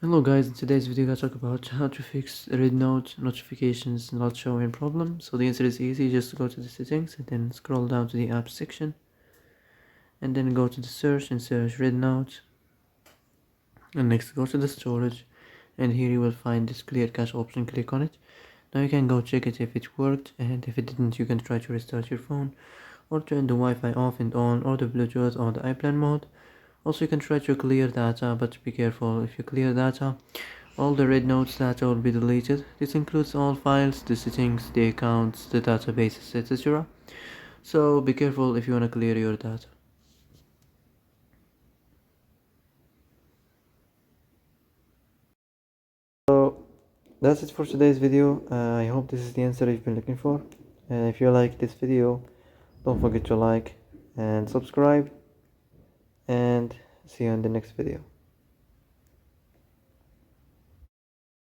Hello guys, in today's video I talk about how to fix Rednote notifications not showing problem. So the answer is easy, just go to the settings and then scroll down to the apps section and then go to the search and search Rednote, and next go to the storage, and here you will find this clear cache option. Click on it. Now you can go check it if it worked, and if it didn't you can try to restart your phone or turn the Wi-Fi off and on, or the Bluetooth or the airplane mode. Also you can try to clear data, but be careful. If you clear data, all the Rednote data will be deleted. This includes all files, the settings, the accounts, the databases, etc. So be careful if you want to clear your data. So that's it for today's video. I hope this is the answer you've been looking for. And if you like this video, don't forget to like and subscribe, and see you in the next video.